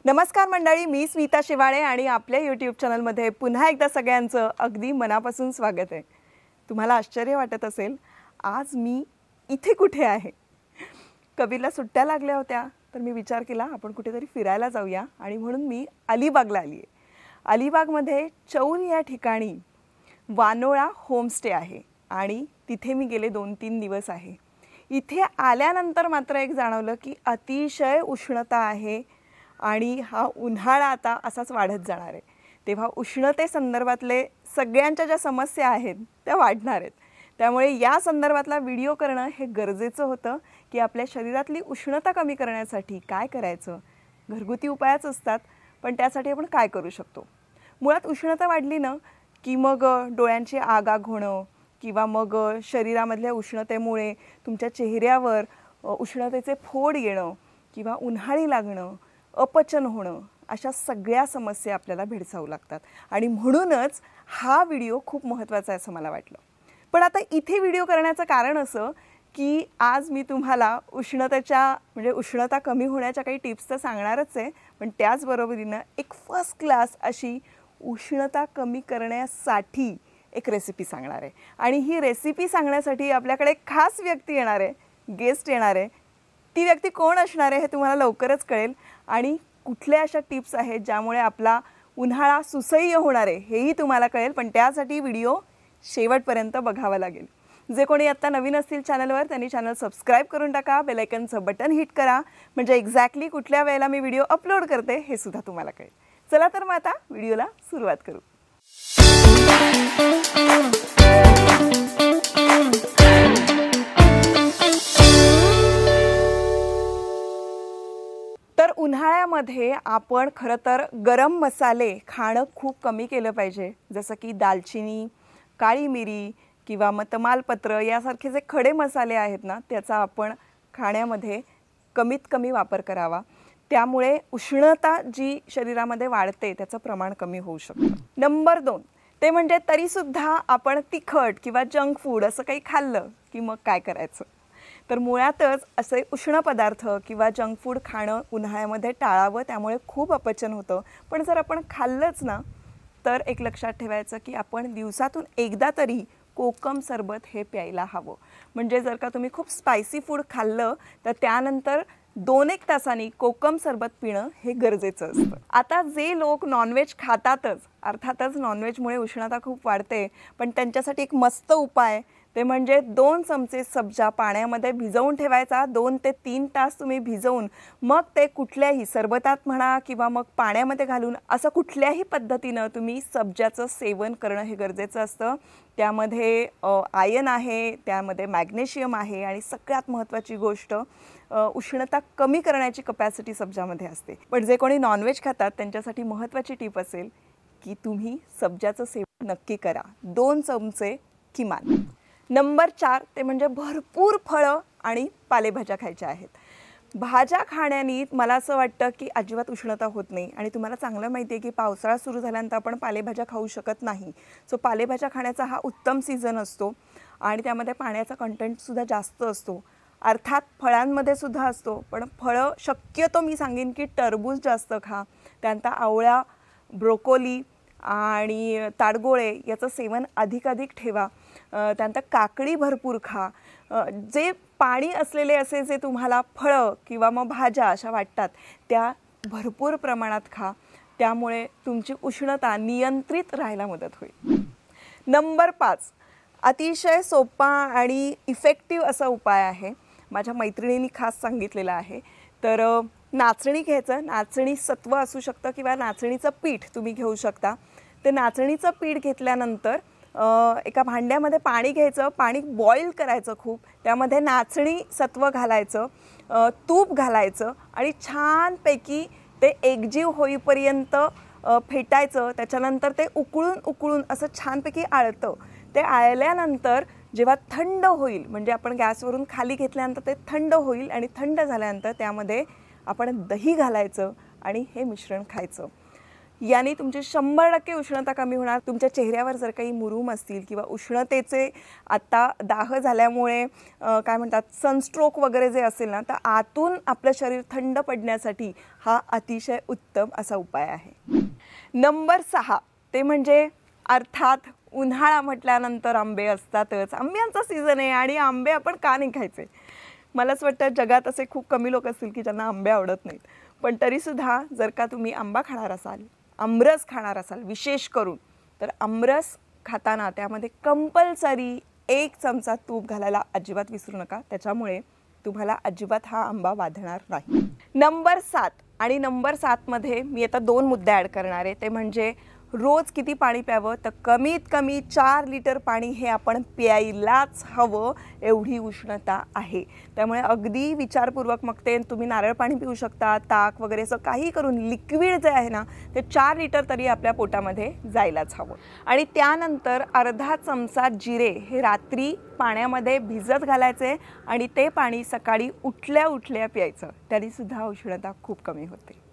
नमस्कार मंडळी, मी स्मिता शिवाळे आणि आपल्या YouTube चॅनलमध्ये पुन्हा एकदा सगळ्यांचं अगदी मनापासून स्वागत आहे। तुम्हाला आश्चर्य वाटत असेल, आज मी इथे कुठे आहे? कबीरला सुट्ट्या लागल्या होत्या तर मी विचार केला आपण कुठेतरी फिरायला जाऊया आणि म्हणून मी अलिबागला आली आहे। अलिबागमध्ये चौल या ठिकाणी वानोळा होमस्टे आहे आणि तिथे मी गेले 2-3 दिवस आहे। इथे आल्यानंतर मात्र एक जाणवलं की अतिशय उष्णता आहे आणि हा उन्हाळा आता असाच वाढत जाणार आहे। तेव्हा उष्णते संदर्भातले सगळ्यांच्या ज्या समस्या आहेत त्या वाढणार आहेत। त्यामुळे या संदर्भातला व्हिडिओ करणं हे गरजेचं होतं की आपल्या शरीरातली उष्णता कमी करण्यासाठी काय करायचं। घरगुती उपायच असतात, पण त्यासाठी आपण काय करू शकतो? मुळात उष्णता वाढली ना की मग डोळ्यांची आग होणं किंवा मग शरीरामधल्या उष्णतेमुळे तुमच्या चेहऱ्यावर उष्णतेचे फोड येणं किंवा उन्हाळी लागणं, अपचन होणं, अशा सगळ्या समस्या आपल्याला भेडसावू लागतात आणि म्हणूनच हा व्हिडिओ खूप महत्त्वाचा आहे असं मला वाटलं। पण आता इथे व्हिडिओ करण्याचं कारण असं की आज मी तुम्हाला उष्णता कमी होण्याच्या काही टिप्स तर सांगणारच आहे, पण त्याचबरोबरीनं एक फर्स्ट क्लास अशी उष्णता कमी करण्यासाठी एक रेसिपी सांगणार आहे आणि ही रेसिपी सांगण्यासाठी आपल्याकडे खास व्यक्ती येणार आहे, गेस्ट येणार आहे। ती व्यक्ती कोण असणार आहे हे तुम्हाला लवकरच कळेल आणि कुठल्या अशा टिप्स आहेत ज्यामुळे आपला उन्हाळा सुसह्य होणार आहे हेही तुम्हाला कळेल, पण त्यासाठी व्हिडिओ शेवटपर्यंत बघावा लागेल। जे कोणी आता नवीन असतील चॅनलवर त्यांनी चॅनल सबस्क्राइब करून टाका, बेल आयकॉनचं बटन हिट करा, म्हणजे एक्झॅक्टली कुठल्या वेळेला मी व्हिडिओ अपलोड करते हे सुद्धा तुम्हाला कळेल। चला तर मग आता व्हिडिओला सुरुवात करू। तर उन्हाळ्यामध्ये आपण खरं तर गरम मसाले खाणं खूप कमी केलं पाहिजे, जसं की दालचिनी, काळी मिरी किंवा मग तमालपत्र यासारखे जे खडे मसाले आहेत ना त्याचा आपण खाण्यामध्ये कमीत कमी वापर करावा। त्यामुळे उष्णता जी शरीरामध्ये वाढते त्याचं प्रमाण कमी होऊ शकतं। नंबर 2 ते म्हणजे तरीसुद्धा आपण तिखट किंवा जंक फूड असं काही खाल्लं की मग काय करायचं? तर मुळातच असे उष्ण पदार्थ किंवा जंक फूड खाणं उन्हाळ्यामध्ये टाळावं, त्यामुळे खूप अपचन होतं। पण जर आपण खाल्लंच ना तर एक लक्षात ठेवायचं की आपण दिवसातून एकदा तरी कोकम सरबत हे प्यायला हवं। म्हणजे जर का तुम्ही खूप स्पायसी फूड खाल्लं तर त्यानंतर 2-1 तासांनी कोकम सरबत पिणं हे गरजेचं असतं। आता जे लोक नॉनव्हेज खातातच, अर्थातच नॉनव्हेजमुळे उष्णता खूप वाढते, पण त्यांच्यासाठी एक मस्त उपाय ते म्हणजे 2 चमचे सब्जा पाण्यामध्ये भिजवून ठेवायचा। 2 ते 3 तास तुम्ही भिजवून मग ते कुठल्याही सरबतात म्हणा किंवा मग पाण्यामध्ये घालून असं कुठल्याही पद्धतीनं तुम्ही सब्जाचं सेवन करणं हे गरजेचं असतं। त्यामध्ये आयर्न आहे, त्यामध्ये मॅग्नेशियम आहे आणि सगळ्यात महत्त्वाची गोष्ट उष्णता कमी करण्याची कपॅसिटी सब्जामध्ये असते। पण जे कोणी नॉनव्हेज खातात त्यांच्यासाठी महत्त्वाची टिप असेल की तुम्ही सब्जाचं सेवन नक्की करा, 2 चमचे किमान। नंबर 4 ते म्हणजे भरपूर फळं आणि पालेभाज्या खायच्या आहेत। भाज्या खाण्याने मला असं वाटतं की अजिबात उष्णता होत नाही आणि तुम्हाला चांगलं माहिती आहे की पावसाळा सुरू झाल्यानंतर आपण पालेभाज्या खाऊ शकत नाही। सो पालेभाज्या खाण्याचा हा उत्तम सीझन असतो आणि त्यामध्ये पाण्याचा कंटेंटसुद्धा जास्त असतो। अर्थात फळांमध्ये सुद्धा असतो, पण फळं शक्यतो मी सांगेन की टरबूज जास्त खा, त्यानंतर आवळा, ब्रोकोली आणि ताडगोळे याचं सेवन अधिकाधिक ठेवा। त्यानंतर काकडी भरपूर खा। जे पाणी असलेले असे जे तुम्हाला फळं किंवा मग भाज्या अशा वाटतात त्या भरपूर प्रमाणात खा, त्यामुळे तुमची उष्णता नियंत्रित राहायला मदत होईल। नंबर 5 अतिशय सोपा आणि इफेक्टिव्ह असा उपाय आहे, माझ्या मैत्रिणींनी खास सांगितलेला आहे। तर नाचणी घ्यायचं, नाचणी सत्व असू शकतं किंवा नाचणीचं पीठ तुम्ही घेऊ शकता। ते नाचणीचं पीठ घेतल्यानंतर एका भांड्यामध्ये पाणी घ्यायचं, पाणी बॉईल करायचं खूप, त्यामध्ये नाचणी सत्व घालायचं, तूप घालायचं आणि छानपैकी ते एकजीव होईपर्यंत फेटायचं। त्याच्यानंतर ते उकळून असं छानपैकी आळतं। ते आळल्यानंतर जेव्हा थंड होईल, म्हणजे आपण गॅसवरून खाली घेतल्यानंतर ते थंड होईल आणि थंड झाल्यानंतर त्यामध्ये आपण दही घालायचं आणि हे मिश्रण खायचं। याने तुमची 100% उष्णता कमी होणार. तुमच्या चेहऱ्यावर जर काही मुरूम असतील किंवा उष्णतेचे आता दाह झाल्यामुळे काय म्हणतात सनस्ट्रोक वगैरे जे असेल ना, तर आतून आपलं शरीर थंड पडण्यासाठी हा अतिशय उत्तम असा उपाय आहे. नंबर 6 ते म्हणजे अर्थात उन्हाळा म्हटल्यानंतर आंबे असतातच. आंब्यांचा सीझन आहे आणि आंबे आपण का नाही खायचे. मलाच वाटतं जगात असे खूप कमी लोक असतील की ज्यांना आंबे आवडत नाहीत. पण तरीसुद्धा जर का तुम्ही आंबा खाणार असाल, आमरस खाणार असाल विशेष करून, तर आमरस खाताना त्यामध्ये कंपल्सरी 1 चमचा तूप घालायला अजिबात विसरू नका. त्याच्यामुळे तुम्हाला अजिबात हा आंबा वाधणार नाही. नंबर 7 आणि नंबर 7 मध्ये मी आता 2 मुद्दे ॲड करणार आहे. ते म्हणजे रोज किती पाणी प्यावं, तर कमीत कमी 4 लिटर पाणी हे आपण प्यायलाच हवं, एवढी उष्णता आहे. त्यामुळे अगदी विचारपूर्वक मग ते तुम्ही नारळ पाणी पिऊ शकता, ताक वगैरे असं काही करून लिक्विड जे आहे ना ते 4 लिटर तरी आपल्या पोटामध्ये जायलाच हवं. आणि त्यानंतर अर्धा चमचा जिरे हे रात्री पाण्यामध्ये भिजत घालायचे आणि ते पाणी सकाळी उठल्या उठल्या प्यायचं. त्याने सुद्धा उष्णता खूप कमी होते.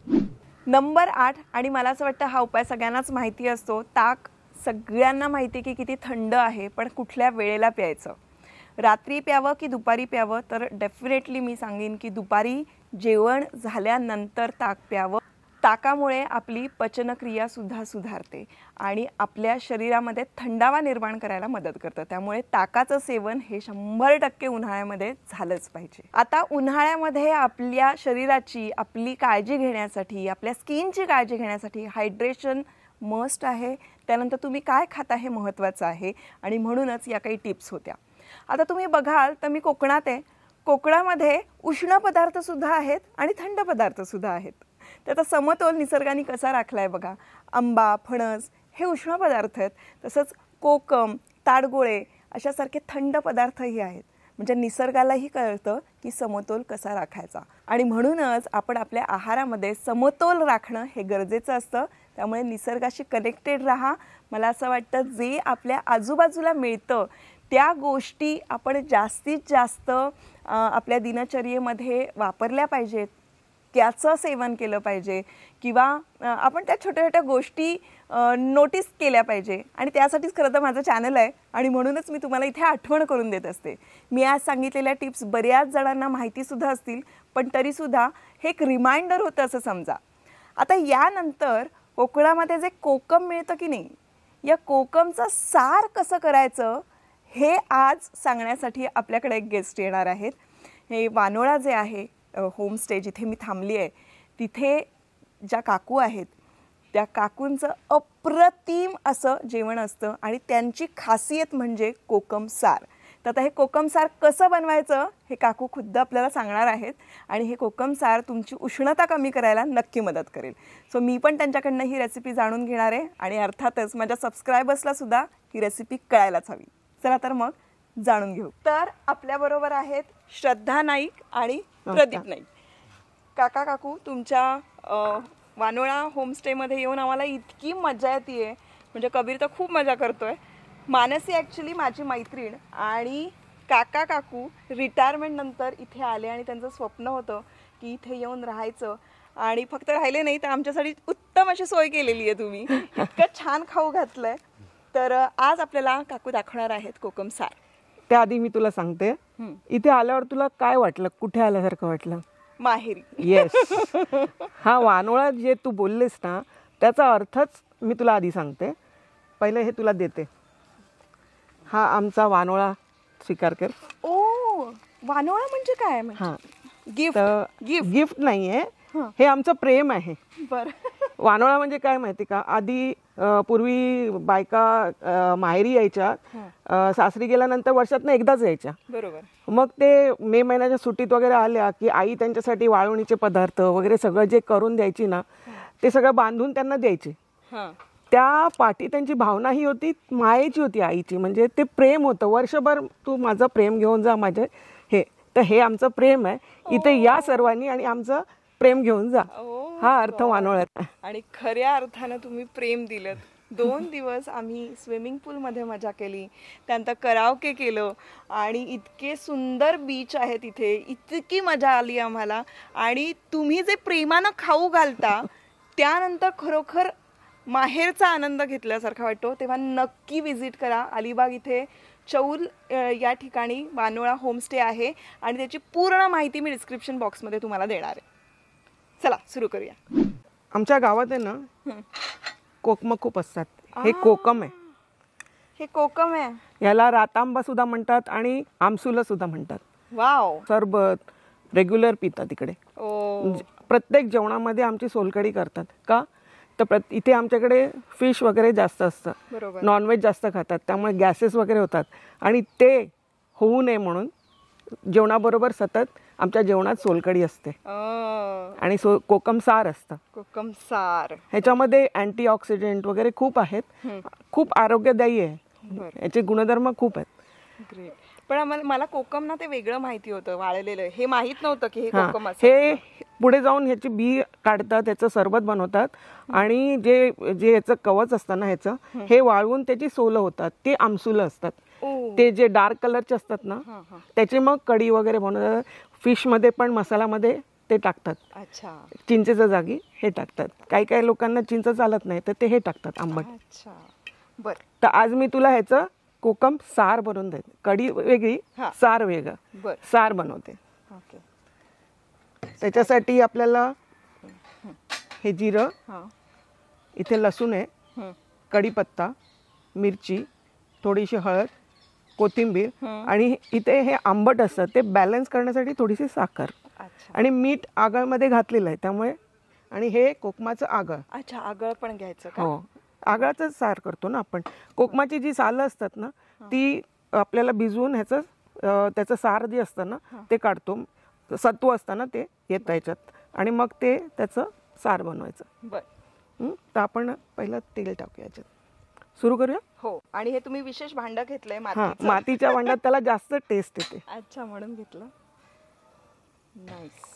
नंबर 8 आणि मला असं वाटतं हा उपाय सगळ्यांनाच माहिती असतो. ताक सगळ्यांना माहिती की किती थंड आहे, पण कुठल्या वेळेला प्यायचं, रात्री प्यावं की दुपारी प्यावं, तर डेफिनेटली मी सांगेन की दुपारी जेवण झाल्यानंतर ताक प्यावं. ताकामुळे आपली पचनक्रिया सुद्धा सुधारते आणि आपल्या शरीरामध्ये थंडावा निर्माण करायला मदत करतं. त्यामुळे ताकाचं सेवन हे 100% उन्हाळ्यामध्ये झालंच पाहिजे. आता उन्हाळ्यामध्ये आपल्या शरीराची आपली काळजी घेण्यासाठी, आपल्या स्किनची काळजी घेण्यासाठी हायड्रेशन मस्ट आहे. त्यानंतर तुम्ही काय खाता हे महत्त्वाचं आहे आणि म्हणूनच या काही टिप्स होत्या. आता तुम्ही बघाल तर मी कोकणात आहे. कोकणामध्ये उष्ण पदार्थसुद्धा आहेत आणि थंड पदार्थसुद्धा आहेत. त्याचा समतोल निसर्गाने कसा राखलाय बघा. आंबा, फणस हे उष्ण पदार्थ आहेत, तसंच कोकम, ताडगोळे अशासारखे थंड पदार्थही आहेत. म्हणजे निसर्गालाही कळतं की समतोल कसा राखायचा आणि म्हणूनच आपण आपल्या आहारामध्ये समतोल राखणं हे गरजेचं असतं. त्यामुळे निसर्गाशी कनेक्टेड राहा. मला असं वाटतं जे आपल्या आजूबाजूला मिळतं त्या गोष्टी आपण जास्तीत जास्त आपल्या दिनचर्येमध्ये वापरल्या पाहिजेत, त्याचं सेवन केलं पाहिजे किंवा आपण त्या छोट्या छोट्या गोष्टी नोटीस केल्या पाहिजे. आणि त्यासाठीच खरं तर माझं चॅनल आहे आणि म्हणूनच मी तुम्हाला इथे आठवण करून देत असते. मी आज सांगितलेल्या टिप्स बऱ्याच जणांना माहितीसुद्धा असतील, पण तरीसुद्धा हे एक रिमाइंडर होतं असं समजा. आता यानंतर कोकणामध्ये जे कोकम मिळतं की नाही, या कोकमचं सार कसं करायचं हे आज सांगण्यासाठी आपल्याकडे एक गेस्ट येणार आहेत. हे वानोळा जे आहे होमस्टे जिथे मी थांबली आहे, तिथे ज्या काकू आहेत त्या काकूंचं अप्रतिम असं जेवण असतं आणि त्यांची खासियत म्हणजे कोकम सार. तर आता हे कोकम सार कसं बनवायचं हे काकू खुद्द आपल्याला सांगणार आहेत आणि हे कोकम सार तुमची उष्णता कमी करायला नक्की मदत करेल. सो मी पण त्यांच्याकडनं ही रेसिपी जाणून घेणार आहे आणि अर्थातच माझ्या सबस्क्रायबर्सला सुद्धा ही रेसिपी कळायलाच हवी. चला तर मग जाणून घेऊ. तर आपल्याबरोबर आहेत श्रद्धा नाईक आणि प्रदीप नाईक. काका काकू तुमच्या वानोळा होमस्टेमध्ये येऊन आम्हाला इतकी मजा येते, म्हणजे कबीर तर खूप मजा करतोय. मानसी ॲक्च्युली माझी मैत्रीण आणि काका काकू रिटायरमेंट नंतर इथे आले आणि त्यांचं स्वप्न होतं की इथे येऊन राहायचं आणि फक्त राहिले नाही तर आमच्यासाठी उत्तम अशी सोय केलेली आहे तुम्ही. इतकं छान खाऊ घातलंय. तर आज आपल्याला काकू दाखवणार आहेत कोकम सार. त्याआधी मी तुला सांगते, इथे आल्यावर तुला काय वाटलं, कुठे आल्यासारखं वाटलं? माहेरी. येस. हा वानोळा जे तू बोललेस ना त्याचा अर्थच मी तुला आधी सांगते. पहिलं हे तुला देते. हा आमचा वानोळा स्वीकार कर. ओ, वानोळा म्हणजे काय? हा गिफ्ट. गिफ्ट नाहीये, हे आमचं प्रेम आहे. बरं. वानोळा म्हणजे काय माहिती का, आधी पूर्वी बायका माहेरी यायच्या, सासरी गेल्यानंतर वर्षातनं एकदाच यायच्या. बरोबर. मग ते मे महिन्याच्या सुट्टीत वगैरे आल्या की आई त्यांच्यासाठी वाळवणीचे पदार्थ वगैरे सगळं जे करून द्यायची ना ते सगळं बांधून त्यांना द्यायचे. त्या पाठी त्यांची भावना ही होती, मायेची होती, आईची. म्हणजे ते प्रेम होतं. वर्षभर तू माझं प्रेम घेऊन जा माझे हे. तर हे आमचं प्रेम आहे. इथे या सर्वांनी आणि आमचं प्रेम घेऊन जा. हा अर्थ वानोळ्यात. आणि खऱ्या अर्थानं तुम्ही प्रेम दिलं. 2 दिवस आम्ही स्विमिंग पूलमध्ये मजा केली, त्यानंतर कराओके केलं आणि इतके सुंदर बीच आहे तिथे, इतकी मजा आली आम्हाला. आणि तुम्ही जे प्रेमानं खाऊ घालता त्यानंतर खरोखर माहेरचा आनंद घेतल्यासारखा वाटतो, तेव्हा नक्की विजिट करा. अलिबाग इथे चौल या ठिकाणी वानोळा होमस्टे आहे आणि त्याची पूर्ण माहिती मी डिस्क्रिप्शन बॉक्समध्ये तुम्हाला देणार आहे. चला सुरू करूया. आमच्या गावात आहे ना कोकम खूप असतात. हे कोकम आहे. हे कोकम आहे. याला रातांबा सुद्धा म्हणतात आणि आमसुला सुद्धा म्हणतात. वाव. सरबत रेग्युलर पितात इकडे. प्रत्येक जेवणामध्ये आमची सोलकढी करतात. का तर इथे आमच्याकडे फिश वगैरे जास्त असतं, नॉनव्हेज जास्त खातात, त्यामुळे गॅसेस वगैरे होतात आणि ते होऊ नये म्हणून जेवणाबरोबर सतत आमच्या जेवणात सोलकढी असते आणि कोकम सार असतं. कोकम सार ह्याच्यामध्ये अँटीऑक्सिडेंट वगैरे खूप आहेत, खूप आरोग्यदायी आहे, याचे गुणधर्म खूप आहेत. ग्रेट. पण मला कोकम ना ते वेगळं माहिती होतं, वाळलेलं. हे माहित नव्हतं की हे कोकम असतं. हे पुढे जाऊन ह्याची बी काढतात, त्याचं सरबत बनवतात आणि जे ह्याचं कवच असतं ना ह्याचं, हे वाळवून त्याची सोलं होतात, ते आमसुलं असतात. ते जे डार्क कलरचे असतात ना त्याचे मग कढी वगैरे बनवतात. फिश मध्ये पण मसाल्यामध्ये ते टाकतात. अच्छा. चिंचेच्या जागी हे टाकतात. काही काही लोकांना चिंच चालत नाही तर ते हे टाकतात आंबट. अच्छा. बर. तर आज मी तुला ह्याचं कोकम सार बनवून देते. कढी वेगळी, सार वेगळं. सार बनवते. त्याच्यासाठी आपल्याला हे जिरं, इथे लसूण आहे, कढीपत्ता, मिरची, थोडीशी हळद, कोथिंबीर आणि इथे हे आंबट असतं ते बॅलन्स करण्यासाठी थोडीशी साखर आणि मीठ आगळमध्ये घातलेलं आहे त्यामुळे. आणि हे कोकमाचं आगळ. अच्छा, आगळ पण घ्यायचं का? हो, आगळाचं सार करतो ना आपण. कोकमाची जी सालं असतात ना ती आपल्याला भिजवून त्याचं सार जे असतं ना ते काढतो. सत्व असतं ना ते येतं याच्यात आणि मग ते त्याचं सार बनवायचं. बरं. तर आपण पहिलं तेल टाकूया याच्यात. सुरू करूया. हो. आणि हे तुम्ही विशेष भांडं घेतलंय मातीच्या भांड्यात त्याला जास्त टेस्ट येते. अच्छा, म्हणून घेतलं. नाईस.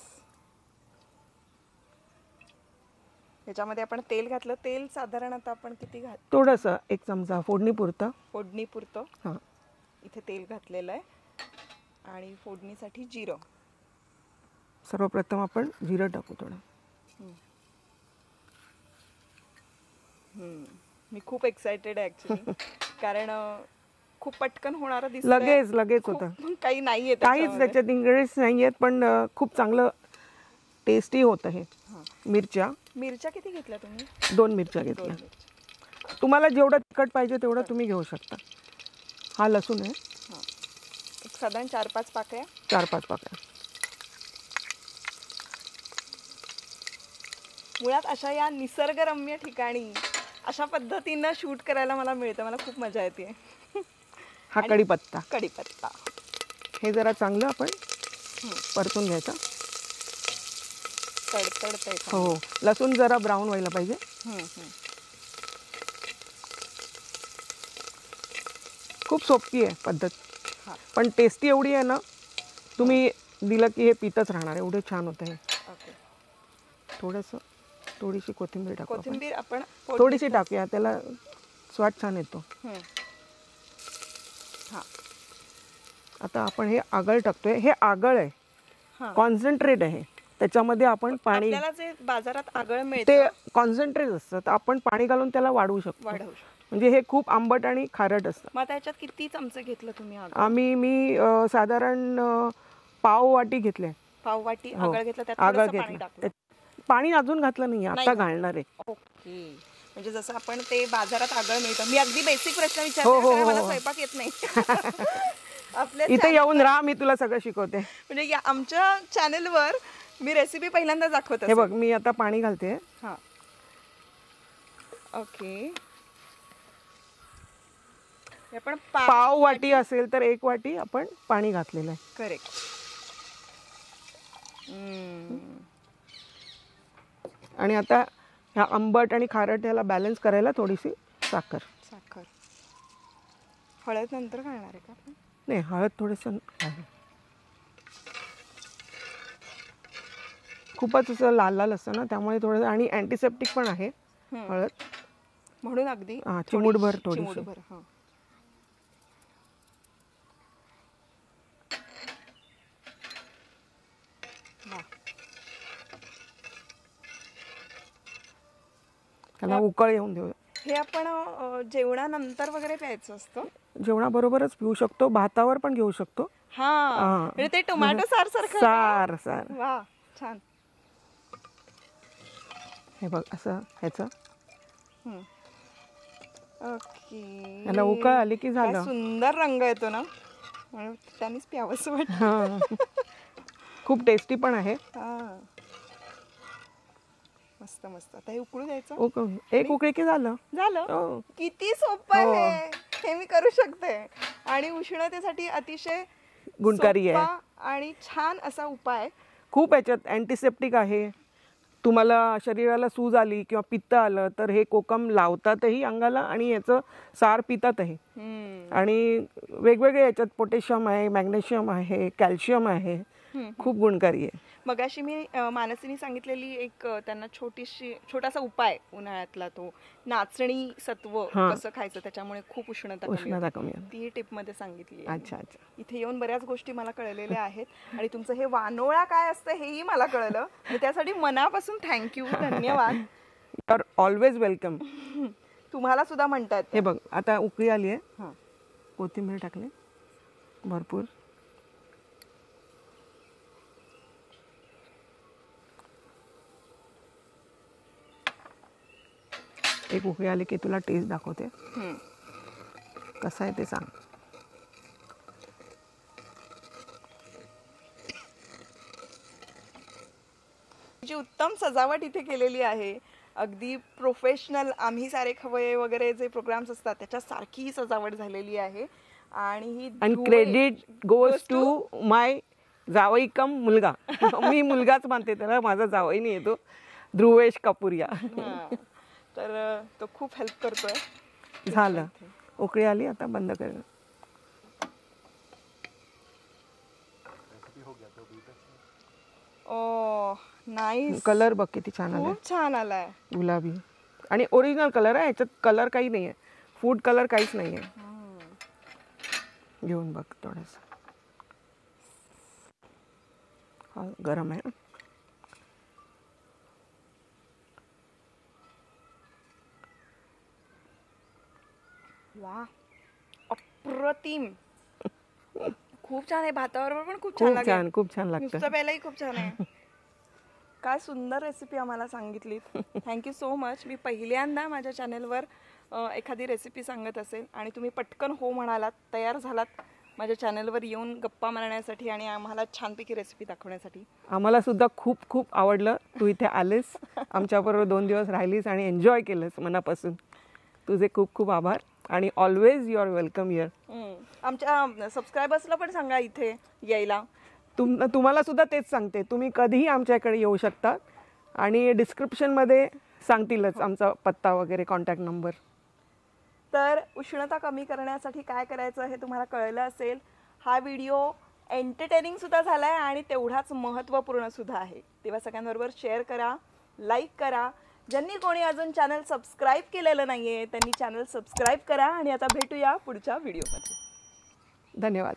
याच्यामध्ये आपण तेल घातलं. तेल साधारण आता आपण किती थोडंसं, 1 चमचा फोडणी पुरतं. हां, इथे तेल घातलेलं आहे आणि फोडणीसाठी जिरं. सर्वप्रथम आपण जिरं टाकू थोडं. मी खूप एक्सायटेड आहे ऍक्च्युली कारण खूप पटकन होणारं दिसतं. लगेच होतं. काही नाहीये, काहीच त्याच्यात इंग्रेडियंट्स नाही आहेत, पण खूप चांगलं टेस्टी होतं हे. मिरच्या किती घेतल्या तुम्ही? 2 मिरच्या घेतल्या. तुम्हाला जेवढं तिखट पाहिजे तेवढं तुम्ही घेऊ शकता. हा लसूण आहे, एक साधारण 4-5 पाकळ्या. 4-5 पाकळ्या. मुळात अशा या निसर्गरम्य ठिकाणी अशा पद्धतीनं शूट करायला मला मिळतं. मला खूप मजा येते. हा कढीपत्ता हे जरा चांगलं आपण परतून घ्यायचं. तडतडतंय. हो, लसूण जरा ब्राऊन व्हायला पाहिजे. खूप सोपी आहे पद्धत, पण टेस्टी एवढी आहे ना, तुम्ही दिलं की हे पितच राहणार, एवढे छान होतं हे. थोडीशी कोथिंबीर टाकू. कोथिंबीर आपण थोडीशी टाकूया, त्याला स्वाद छान येतो. आता आपण हे आगळ टाकतोय. हे आगळ आहे, कॉन्सन्ट्रेट आहे. त्याच्यामध्ये आपण पाणी, जे बाजारात आगळ मिळतं ते कॉन्सन्ट्रेट असतं, तर आपण पाणी घालून त्याला वाढवू शकतो. म्हणजे हे खूप आंबट आणि खारट असतं. मग त्याच्यात किती चमचे घेतलं तुम्ही? मी साधारण पाव वाटी घेतले. पाव वाटी आगळ घेतलं. आगळ घेतलं. पाणी अजून घातलं नाही, आता घालणार आहे. ओके. म्हणजे जसं आपण ते बाजारात आगळ मिळतं. मी अगदी बेसिक प्रश्न विचारते, मला स्वयंपाक येत नाही. इथे येऊन राहा, मी तुला सगळं शिकवते. म्हणजे आमच्या चॅनलवर मी रेसिपी पहिल्यांदा दाखवते. हे बघ, मी आता पाणी घालते. ओके. आपण पाव वाटी असेल तर 1 वाटी आपण पाणी घातलेलं आहे. करेक्ट. आणि आता ह्या आंबट आणि खारट याला बॅलन्स करायला थोडीशी साखर. हळद नंतर घालणार आहे का आपण? नाही, हळद थोडंसं खूपच असं लाल लाल असतं ना, त्यामुळे थोडं, आणि अँटीसेप्टिक पण आहे हळद, म्हणून अगदी चिमूटभर थोडीशी. त्याला उकळ येऊन देऊ. हे आपण जेवणानंतर वगैरे प्यायचं असतं? जेवणाबरोबरच पिऊ शकतो, भातावर पण घेऊ शकतो. म्हणजे ते टोमॅटो सार सारखं. सार. वा, छान. हे बघ असं ह्याचं. ओके. याला उकळ आली की झालं. सुंदर रंग येतो ना, म्हणून त्यानेच प्यावंसं वाटतं. खूप टेस्टी पण आहे. मस्त मस्त. आता हे उकळू द्यायचं. एक उकळी की झालं. किती सोपं आहे हे, मी करू शकते. आणि उष्णतेसाठी अतिशय गुणकारी आहे आणि छान असा उपाय. खूप याच्यात अँटीसेप्टिक आहे. तुम्हाला शरीराला सूज आली किंवा पित्त आलं तर हे कोकम लावतातही अंगाला आणि याचं सार पितातही. आणि वेगवेगळे याच्यात पोटॅशियम आहे, मॅग्नेशियम आहे, कॅल्शियम आहे, खूप गुणकारी आहे. मगाशी मी मानसीने सांगितलेली एक त्यांना छोटासा उपाय उन्हाळ्यातला, तो नाचणी सत्व कसं खायचं त्याच्यामुळे खूप उष्णता कमी, ती टिप मध्ये सांगितली. अच्छा. इथे येऊन बऱ्याच गोष्टी मला कळलेल्या आहेत आणि तुमचं हे वानोळा काय असतं हेही मला कळलं. त्यासाठी मनापासून थँक्यू, धन्यवाद. You are always welcome. तुम्हाला सुद्धा म्हणतात. हे बघ आता उकळी आली आहे. कोथिंबीर टाकली भरपूर. एक उकळी आली की तुला टेस्ट दाखवते कसं आहे ते सांग. जी उत्तम सजावट इथे केलेली आहे, अगदी प्रोफेशनल आम्ही सारे खवये वगैरे जे प्रोग्राम्स असतात त्याच्या सारखी ही सजावट झालेली आहे. आणि क्रेडिट गोज टू माय जावई कम मुलगा. मी मुलगाच मानते त्याला, माझा जावई नाही येतो, ध्रुवेश कपुरिया. तर तो खूप हेल्प करतोय. झालं, उकळी आली, आता बंद कर. ओ नाईस. कलर बघ किती छान आलाय, खूप छान आलाय, गुलाबी. आणि ओरिजिनल कलर आहे, याच्यात कलर काही नाहीये, फूड कलर काहीच नाहीये. घेऊन बघ थोडंसं. हा गरम आहे. वा, अप्रतिम. खूप छान आहे. भाताबरोबर पण खूप छान लागेल. खूप छान लागतं. नुसतं प्यायलाही खूप छान आहे. काय सुंदर रेसिपी आम्हाला सांगितली. Thank you so much. मी पहिल्यांदा माझ्या चॅनलवर एखादी रेसिपी सांगत असेल आणि तुम्ही पटकन हो म्हणालात, तयार झालात माझ्या चॅनलवर येऊन गप्पा मारण्यासाठी आणि आम्हाला छानपैकी रेसिपी दाखवण्यासाठी. आम्हाला सुद्धा खूप खूप आवडलं तू इथे आलीस, आमच्याबरोबर 2 दिवस राहिलीस आणि एन्जॉय केलंस मनापासून. तुझे खूप खूप आभार आणि always you are welcome here. आमच्या सबस्क्रायबर्सला पण सांगा इथे यायला. तुम्हाला सुद्धा तेच सांगते, तुम्ही कधीही आमच्याकडे येऊ शकता आणि डिस्क्रिप्शनमध्ये सांगतीलच आमचा पत्ता वगैरे, कॉन्टॅक्ट नंबर. तर उष्णता कमी करण्यासाठी काय करायचं हे तुम्हाला कळलं असेल. हा व्हिडिओ एंटरटेनिंग सुद्धा झाला आहे आणि तेवढाच महत्त्वपूर्ण सुद्धा आहे. तेव्हा सगळ्यांबरोबर शेअर करा, लाईक करा. ज्यांनी कोणी अजून चॅनल सबस्क्राईब केलेलं नाही आहे त्यांनी चॅनल सबस्क्राईब करा. आणि आता भेटूया पुढच्या व्हिडिओमध्ये. धन्यवाद.